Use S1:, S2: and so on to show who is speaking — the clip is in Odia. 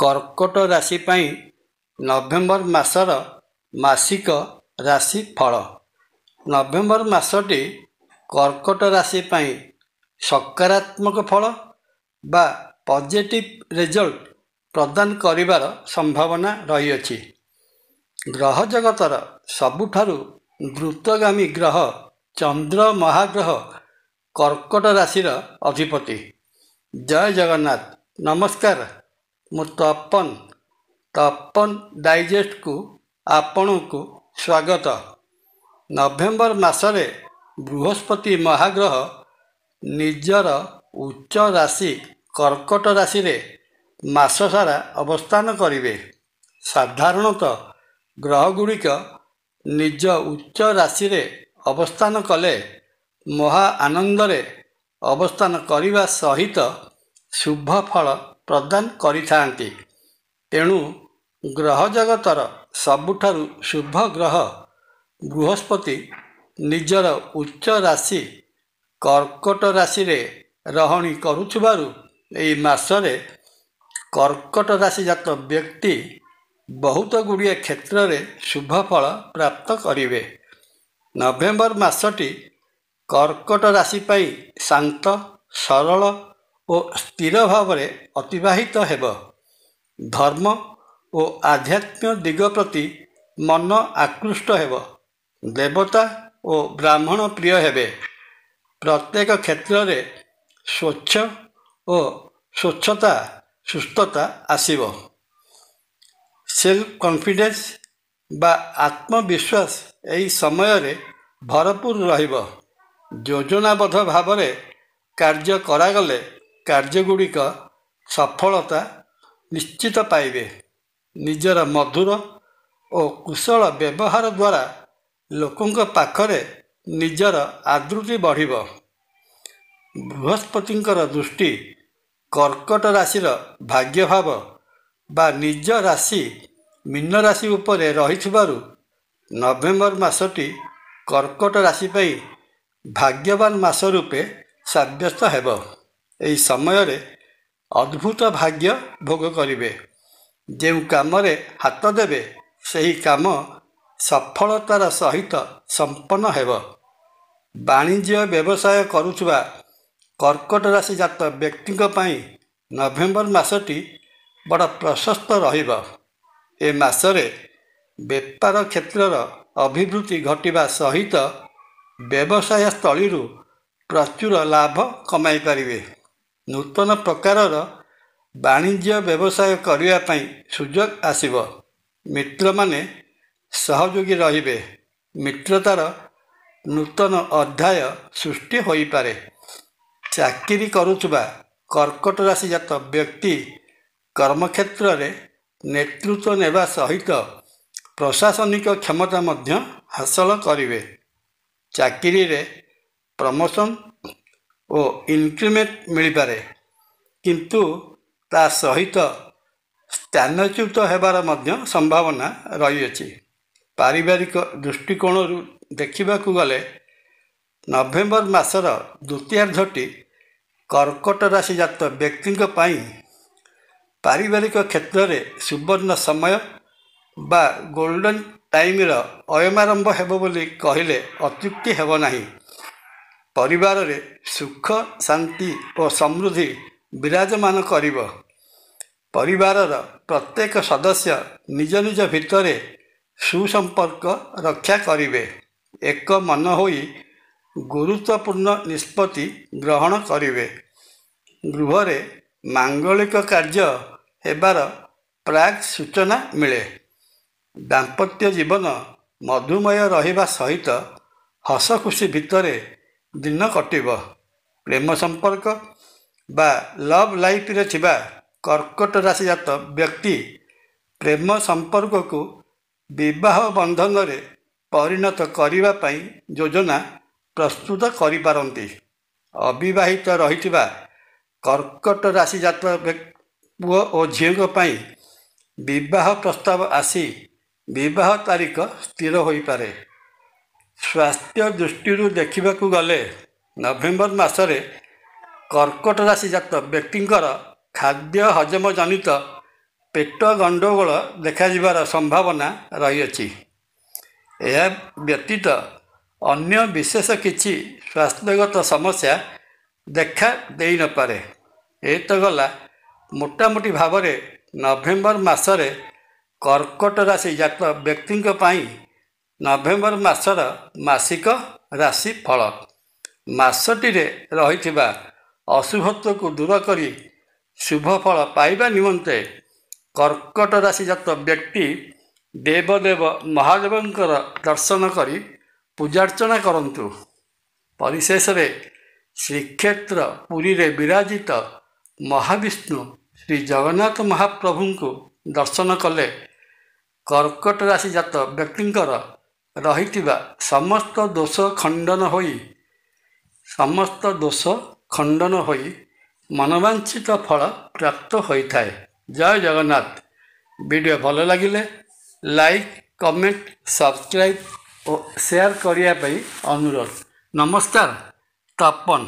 S1: କର୍କଟ ରାଶି ପାଇଁ ନଭେମ୍ବର ମାସର ମାସିକ ରାଶି ଫଳ। ନଭେମ୍ବର ମାସଟି କର୍କଟ ରାଶି ପାଇଁ ସକାରାତ୍ମକ ଫଳ ବା ପଜିଟିଭ ରେଜଲ୍ଟ ପ୍ରଦାନ କରିବାର ସମ୍ଭାବନା ରହିଅଛି। ଗ୍ରହ ଜଗତର ସବୁଠାରୁ ଦ୍ରୁତଗାମୀ ଗ୍ରହ ଚନ୍ଦ୍ର ମହାଗ୍ରହ କର୍କଟ ରାଶିର ଅଧିପତି। ଜୟ ଜଗନ୍ନାଥ। ନମସ୍କାର। ମୁଁ ତପନ ଡାଇଜେଷ୍ଟକୁ ଆପଣଙ୍କୁ ସ୍ୱାଗତ। ନଭେମ୍ବର ମାସରେ ବୃହସ୍ପତି ମହାଗ୍ରହ ନିଜର ଉଚ୍ଚ ରାଶି କର୍କଟ ରାଶିରେ ମାସ ସାରା ଅବସ୍ଥାନ କରିବେ। ସାଧାରଣତଃ ଗ୍ରହଗୁଡ଼ିକ ନିଜ ଉଚ୍ଚ ରାଶିରେ ଅବସ୍ଥାନ କଲେ ମହା ଆନନ୍ଦରେ ଅବସ୍ଥାନ କରିବା ସହିତ ଶୁଭ ଫଳ ପ୍ରଦାନ କରିଥାନ୍ତି। ତେଣୁ ଗ୍ରହ ଜଗତର ସବୁଠାରୁ ଶୁଭ ଗ୍ରହ ବୃହସ୍ପତି ନିଜର ଉଚ୍ଚ ରାଶି କର୍କଟ ରାଶିରେ ରହଣି କରୁଥିବାରୁ ଏହି ମାସରେ କର୍କଟ ରାଶିଜାତ ବ୍ୟକ୍ତି ବହୁତ ଗୁଡ଼ିଏ କ୍ଷେତ୍ରରେ ଶୁଭ ଫଳ ପ୍ରାପ୍ତ କରିବେ। ନଭେମ୍ବର ମାସଟି କର୍କଟ ରାଶି ପାଇଁ ଶାନ୍ତ, ସରଳ ଓ ସ୍ଥିର ଭାବରେ ଅତିବାହିତ ହେବ। ଧର୍ମ ଓ ଆଧ୍ୟାତ୍ମ ଦିଗ ପ୍ରତି ମନ ଆକୃଷ୍ଟ ହେବ। ଦେବତା ଓ ବ୍ରାହ୍ମଣ ପ୍ରିୟ ହେବେ। ପ୍ରତ୍ୟେକ କ୍ଷେତ୍ରରେ ସ୍ୱଚ୍ଛତା ସୁସ୍ଥତା ଆସିବ। ସେଲ୍ଫ କନଫିଡେନ୍ସ ବା ଆତ୍ମବିଶ୍ୱାସ ଏହି ସମୟରେ ଭରପୁର ରହିବ। ଯୋଜନାବଦ୍ଧ ଭାବରେ କାର୍ଯ୍ୟ କରାଗଲେ କାର୍ଯ୍ୟଗୁଡ଼ିକ ସଫଳତା ନିଶ୍ଚିତ ପାଇବେ। ନିଜର ମଧୁର ଓ କୁଶଳ ବ୍ୟବହାର ଦ୍ୱାରା ଲୋକଙ୍କ ପାଖରେ ନିଜର ଆଦୃତି ବଢ଼ିବ। ବୃହସ୍ପତିଙ୍କର ଦୃଷ୍ଟି କର୍କଟ ରାଶିର ଭାଗ୍ୟଭାବ ବା ନିଜ ରାଶି ମୀନ ରାଶି ଉପରେ ରହିଥିବାରୁ ନଭେମ୍ବର ମାସଟି କର୍କଟ ରାଶି ପାଇଁ ଭାଗ୍ୟବାନ ମାସ ରୂପେ ସାବ୍ୟସ୍ତ ହେବ। ଏହି ସମୟରେ ଅଦ୍ଭୁତ ଭାଗ୍ୟ ଭୋଗ କରିବେ। ଯେଉଁ କାମରେ ହାତ ଦେବେ ସେହି କାମ ସଫଳତାର ସହିତ ସମ୍ପନ୍ନ ହେବ। ବାଣିଜ୍ୟ ବ୍ୟବସାୟ କରୁଥିବା କର୍କଟ ରାଶି ଜାତ ବ୍ୟକ୍ତିଙ୍କ ପାଇଁ ନଭେମ୍ବର ମାସଟି ବଡ଼ ପ୍ରଶସ୍ତ ରହିବ। ଏ ମାସରେ ବେପାର କ୍ଷେତ୍ରର ଅଭିବୃଦ୍ଧି ଘଟିବା ସହିତ ବ୍ୟବସାୟ ସ୍ଥଳୀରୁ ପ୍ରଚୁର ଲାଭ କମାଇ ପାରିବେ। ନୂତନ ପ୍ରକାରର ବାଣିଜ୍ୟ ବ୍ୟବସାୟ କରିବା ପାଇଁ ସୁଯୋଗ ଆସିବ। ମିତ୍ରମାନେ ସହଯୋଗୀ ରହିବେ। ମିତ୍ରତାର ନୂତନ ଅଧ୍ୟାୟ ସୃଷ୍ଟି ହୋଇପାରେ। ଚାକିରି କରୁଥିବା କର୍କଟ ରାଶି ଜାତ ବ୍ୟକ୍ତି କର୍ମକ୍ଷେତ୍ରରେ ନେତୃତ୍ୱ ନେବା ସହିତ ପ୍ରଶାସନିକ କ୍ଷମତା ମଧ୍ୟ ହାସଲ କରିବେ। ଚାକିରିରେ ପ୍ରମୋସନ୍ ଓ ଇନକ୍ରିମେଣ୍ଟ ମିଳିପାରେ, କିନ୍ତୁ ତା ସହିତ ସ୍ଥାନଚ୍ୟୁତ ହେବାର ମଧ୍ୟ ସମ୍ଭାବନା ରହିଅଛି। ପାରିବାରିକ ଦୃଷ୍ଟିକୋଣରୁ ଦେଖିବାକୁ ଗଲେ ନଭେମ୍ବର ମାସର ଦ୍ୱିତୀୟାର୍ଦ୍ଧଟି କର୍କଟ ରାଶି ଜାତ ବ୍ୟକ୍ତିଙ୍କ ପାଇଁ ପାରିବାରିକ କ୍ଷେତ୍ରରେ ସୁବର୍ଣ୍ଣ ସମୟ ବା ଗୋଲ୍ଡେନ୍ ଟାଇମ୍ର ଅୟମାରମ୍ଭ ହେବ ବୋଲି କହିଲେ ଅତ୍ୟୁକ୍ତି ହେବ ନାହିଁ। ପରିବାରରେ ସୁଖ, ଶାନ୍ତି ଓ ସମୃଦ୍ଧି ବିରାଜମାନ କରିବ। ପରିବାରର ପ୍ରତ୍ୟେକ ସଦସ୍ୟ ନିଜ ନିଜ ଭିତରେ ସୁସମ୍ପର୍କ ରକ୍ଷା କରିବେ। ଏକ ମନ ହୋଇ ଗୁରୁତ୍ୱପୂର୍ଣ୍ଣ ନିଷ୍ପତ୍ତି ଗ୍ରହଣ କରିବେ। ଗୃହରେ ମାଙ୍ଗଳିକ କାର୍ଯ୍ୟ ହେବାର ପ୍ରାକ୍ ସୂଚନା ମିଳେ। ଦାମ୍ପତ୍ୟ ଜୀବନ ମଧୁମୟ ରହିବା ସହିତ ହସ ଖୁସି ଭିତରେ ଦିନ କଟିବ। ପ୍ରେମ ସମ୍ପର୍କ ବା ଲଭ୍ ଲାଇଫରେ ଥିବା କର୍କଟ ରାଶି ଜାତ ବ୍ୟକ୍ତି ପ୍ରେମ ସମ୍ପର୍କକୁ ବିବାହ ବନ୍ଧନରେ ପରିଣତ କରିବା ପାଇଁ ଯୋଜନା ପ୍ରସ୍ତୁତ କରିପାରନ୍ତି। ଅବିବାହିତ ରହିଥିବା କର୍କଟ ରାଶି ଜାତ ପୁଅ ଓ ଝିଅଙ୍କ ପାଇଁ ବିବାହ ପ୍ରସ୍ତାବ ଆସି ବିବାହ ତାରିଖ ସ୍ଥିର ହୋଇପାରେ। ସ୍ୱାସ୍ଥ୍ୟ ଦୃଷ୍ଟିରୁ ଦେଖିବାକୁ ଗଲେ ନଭେମ୍ବର ମାସରେ କର୍କଟ ରାଶି ଜାତ ବ୍ୟକ୍ତିଙ୍କର ଖାଦ୍ୟ ହଜମ ଜନିତ ପେଟ ଗଣ୍ଡଗୋଳ ଦେଖାଯିବାର ସମ୍ଭାବନା ରହିଅଛି। ଏହା ବ୍ୟତୀତ ଅନ୍ୟ ବିଶେଷ କିଛି ସ୍ୱାସ୍ଥ୍ୟଗତ ସମସ୍ୟା ଦେଖା ଦେଇନପାରେ। ଏ ତ ଗଲା ମୋଟାମୋଟି ଭାବରେ ନଭେମ୍ବର ମାସରେ କର୍କଟ ରାଶି ଜାତ ବ୍ୟକ୍ତିଙ୍କ ପାଇଁ ନଭେମ୍ବର ମାସର ମାସିକ ରାଶି ଫଳ। ମାସଟିରେ ରହିଥିବା ଅଶୁଭତ୍ୱକୁ ଦୂର କରି ଶୁଭ ଫଳ ପାଇବା ନିମନ୍ତେ କର୍କଟ ରାଶି ଜାତ ବ୍ୟକ୍ତି ଦେବଦେବ ମହାଦେବଙ୍କର ଦର୍ଶନ କରି ପୂଜାର୍ଚ୍ଚନା କରନ୍ତୁ। ପରିଶେଷରେ ଶ୍ରୀକ୍ଷେତ୍ର ପୁରୀରେ ବିରାଜିତ ମହାବିଷ୍ଣୁ ଶ୍ରୀ ଜଗନ୍ନାଥ ମହାପ୍ରଭୁଙ୍କୁ ଦର୍ଶନ କଲେ କର୍କଟ ରାଶି ଜାତ ବ୍ୟକ୍ତିଙ୍କର ରହିଥିବା ସମସ୍ତ ଦୋଷ ଖଣ୍ଡନ ହୋଇ ମନବାଞ୍ଛିତ ଫଳ ପ୍ରାପ୍ତ ହୋଇଥାଏ। ଜୟ ଜଗନ୍ନାଥ। ଭିଡ଼ିଓ ଭଲ ଲାଗିଲେ ଲାଇକ୍, କମେଣ୍ଟ, ସବସ୍କ୍ରାଇବ୍ ଓ ସେୟାର କରିବା ପାଇଁ ଅନୁରୋଧ। ନମସ୍କାର। ତପନ।